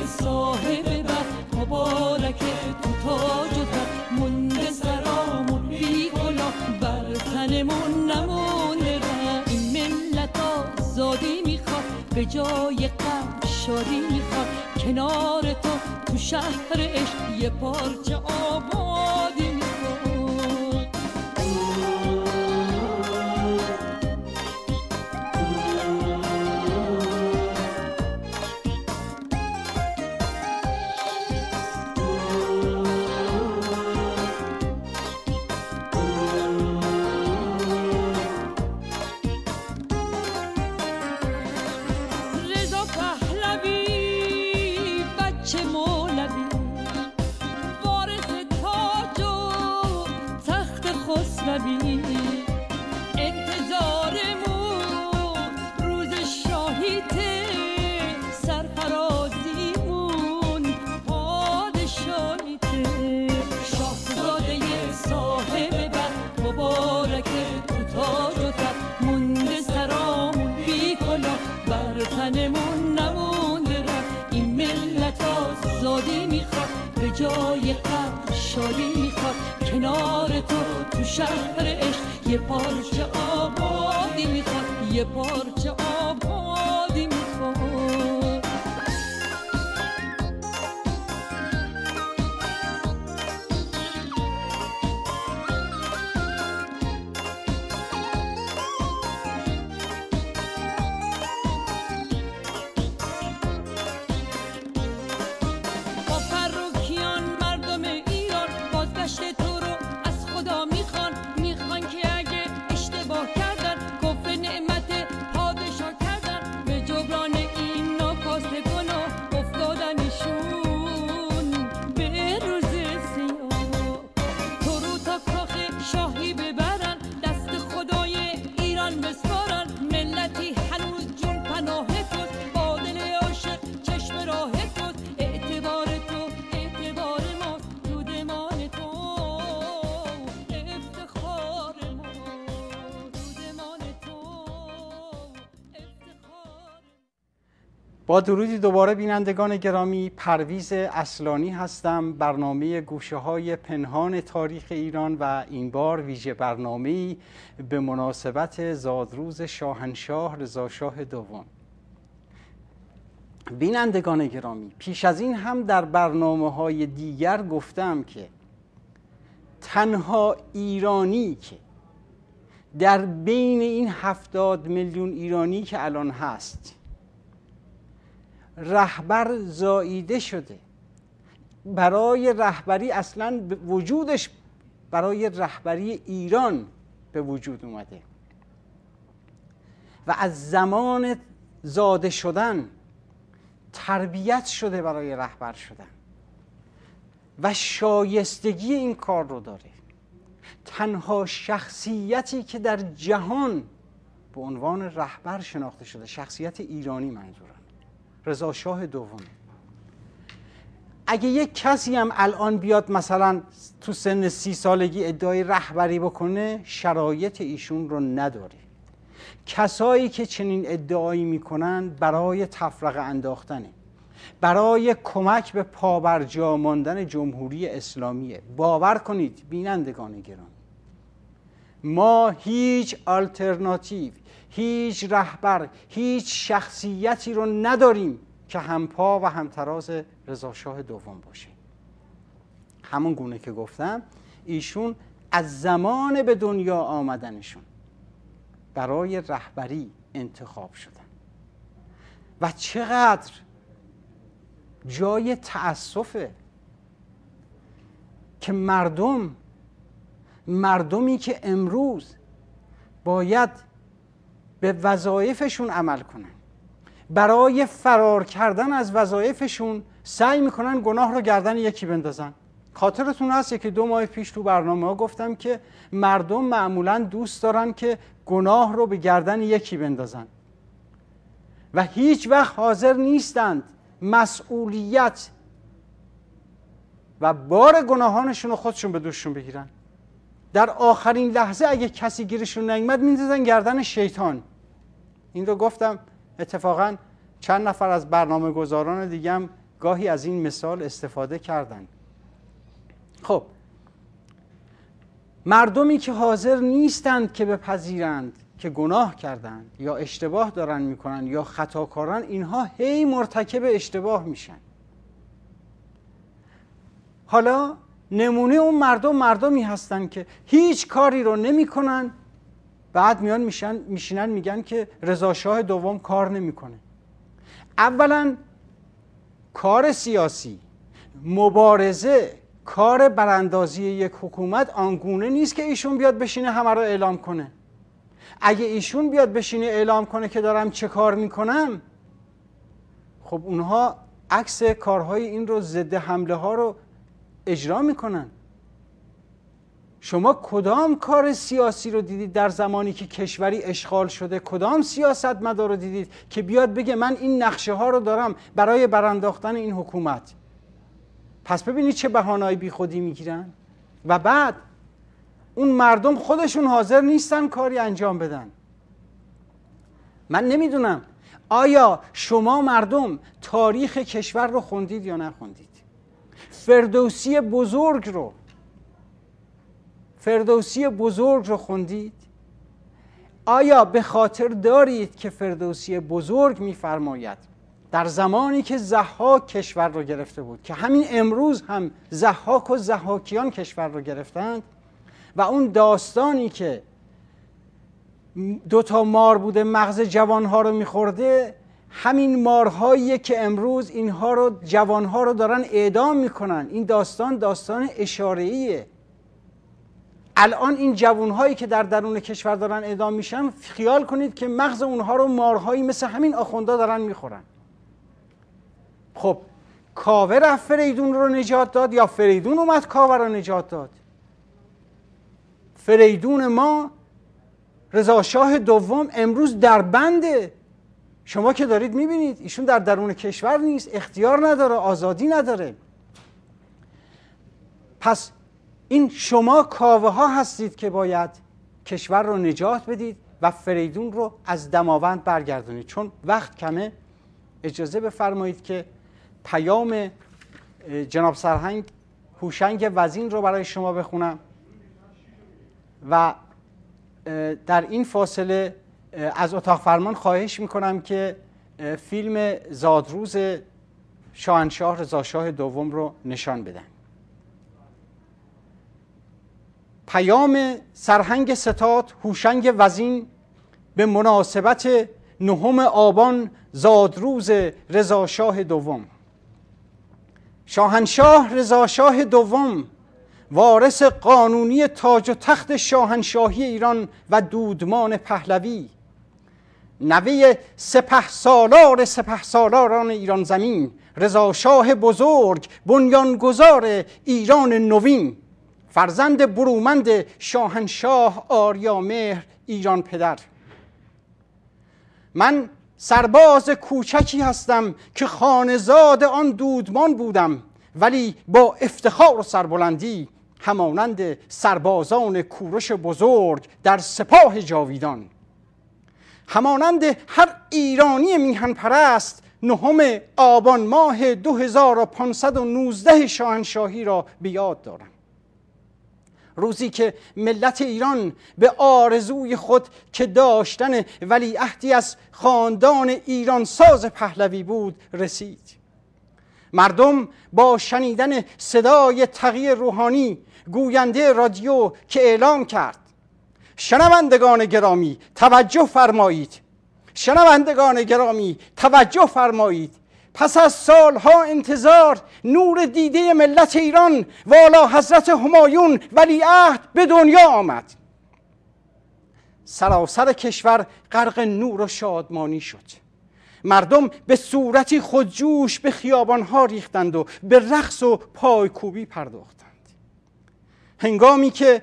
صاحب بر مبارک تو تاج و تر مونده سرامون بی کلا بر تنمون نمونده را این ملت آزادی میخواد به جای غم شادی میخواد کنار تو شهر عشق یه پارچه آبادی میخواد انتظارمون روز شاهیت سرفرازیمون پادشاهیت شاهزاده صاحب بر مبارک تو تاج و تر مونده سرامون بی کلا بر تنمون نمونده رفت این ملت آزادی میخواد به جای غم شادی میخواد کنار تو شهر عشق یه پارچه آبادی میخواد یه پارچه آبادی میخواد با فرخیان مردم ایران بازگشت تو رو از خدا میخوان که اگه اشتباه کردن کفر نعمت پادشاه کردن به جبران این ناکاست گناه افتادنشون به روز سیاه تو رو تا کاخ شاهی ببرن دست خدای ایران بسپارن ملتی هنوز جون پناه توست با دل عاشق چشم راه توست اعتبار تو اعتبار ماست دودمان تو افتخار ما دودمان تو افتخار. با درودی دوباره بینندگان گرامی، پرویز اصلانی هستم. برنامه گوشه‌های پنهان تاریخ ایران و این بار ویژه برنامه‌ای به مناسبت زادروز شاهنشاه رضاشاه دوم. بینندگان گرامی، پیش از این هم در برنامه‌های دیگر گفتم که تنها ایرانی که در بین این 70 میلیون ایرانی که الان هست رهبر زاییده شده، برای رهبری اصلا وجودش برای رهبری ایران به وجود اومده و از زمان زاده شدن تربیت شده برای رهبر شدن و شایستگی این کار رو داره. تنها شخصیتی که در جهان به عنوان رهبر شناخته شده، شخصیت ایرانی منظورم، رضاشاه دوم. اگه یک کسی هم الان بیاد مثلا تو سن 30 سالگی ادعای رهبری بکنه، شرایط ایشون رو نداره. کسایی که چنین ادعایی میکنن برای تفرقه انداختنه، برای کمک به پابرجا ماندن جمهوری اسلامیه. باور کنید بینندگان گرامی، ما هیچ آلترناتیو، هیچ رهبر، هیچ شخصیتی رو نداریم که همپا و همتراز رضاشاه دوم باشه. همون گونه که گفتم، ایشون از زمان به دنیا آمدنشون برای رهبری انتخاب شدن و چقدر جای تأسفه که مردمی که امروز باید به وظایفشون عمل کنن، برای فرار کردن از وظایفشون سعی میکنن گناه رو گردن یکی بندازن. خاطرتون هست یکی 2 ماه پیش تو برنامه ها گفتم که مردم معمولا دوست دارن که گناه رو به گردن یکی بندازن و هیچ وقت حاضر نیستند مسئولیت و بار گناهانشون رو خودشون به دوششون بگیرن. در آخرین لحظه اگه کسی گیرشون نیامد میندازن گردن شیطان. این رو گفتم، اتفاقا چند نفر از برنامه گذاران دیگه هم گاهی از این مثال استفاده کردن. خب مردمی که حاضر نیستند که بپذیرند که گناه کردند یا اشتباه دارن میکنن یا خطاکارن، اینها هی مرتکب اشتباه میشن. حالا نمونه اون مردمی هستن که هیچ کاری رو نمیکنن، بعد میان میشینن میگن که رضا شاه دوم کار نمیکنه. اولا کار سیاسی، مبارزه، کار براندازی یک حکومت آنگونه نیست که ایشون بیاد بشینه همه رو اعلام کنه. اگه ایشون بیاد بشینه اعلام کنه که دارم چه کار میکنم، خب اونها عکس کارهای این رو، ضد حمله ها رو اجرا میکنن. شما کدام کار سیاسی رو دیدید در زمانی که کشوری اشغال شده؟ کدام سیاستمدار رو دیدید که بیاد بگه من این نقشه ها رو دارم برای برانداختن این حکومت؟ پس ببینید چه بهانه‌ای بی خودی میگیرن. و بعد اون مردم خودشون حاضر نیستن کاری انجام بدن. من نمیدونم آیا شما مردم تاریخ کشور رو خوندید یا نخوندید؟ فردوسی بزرگ رو خوندید؟ آیا به خاطر دارید که فردوسی بزرگ میفرماید در زمانی که ضحاک کشور رو گرفته بود، که همین امروز هم ضحاک و ضحاکیان کشور رو گرفتند، و اون داستانی که 2 مار بوده مغز جوانها رو میخورده، همین مارهاییه که امروز اینها رو، جوانها رو دارن اعدام میکنن. این داستان اشاره‌ایه. الان این جوانهایی که در درون کشور دارن اعدام میشن، خیال کنید که مغز اونها رو مارهایی مثل همین آخوندا دارن میخورن. خب کاوه رفت فریدون رو نجات داد یا فریدون اومد کاوه رو نجات داد؟ فریدون ما، رضا شاه دوم، امروز در بنده. شما که دارید میبینید ایشون در درون کشور نیست، اختیار نداره، آزادی نداره. پس این شما کاوه ها هستید که باید کشور رو نجات بدید و فریدون رو از دماوند برگردونید. چون وقت کمه، اجازه بفرمایید که پیام جناب سرهنگ هوشنگ وزین رو برای شما بخونم و در این فاصله از اتاق فرمان خواهش میکنم که فیلم زادروز شاهنشاه رضا شاه دوم رو نشان بدن. پیام سرهنگ ستاد هوشنگ وزین به مناسبت 9 آبان زادروز رضا شاه دوم. شاهنشاه رضا شاه دوم، وارث قانونی تاج و تخت شاهنشاهی ایران و دودمان پهلوی، نوه سپهسالاران ایران زمین، رضا شاه بزرگ، بنیانگذار ایران نوین، فرزند برومند شاهنشاه آریامهر ایران پدر. من سرباز کوچکی هستم که خانزاد آن دودمان بودم، ولی با افتخار و سربلندی همانند سربازان کوروش بزرگ در سپاه جاویدان. همانند هر ایرانی میهن پرست 9 آبان ماه 2519 شاهنشاهی را به یاد دارم. روزی که ملت ایران به آرزوی خود که داشتن ولیعهدی از خاندان ایران ساز پهلوی بود رسید. مردم با شنیدن صدای تقی روحانی گوینده رادیو که اعلام کرد شنوندگان گرامی توجه فرمایید، شنوندگان گرامی توجه فرمایید، پس از سالها انتظار نور دیده ملت ایران والا حضرت همایون ولیعهد به دنیا آمد. سراسر کشور غرق نور و شادمانی شد. مردم به صورتی خودجوش به خیابانها ریختند و به رقص و پایکوبی پرداختند. هنگامی که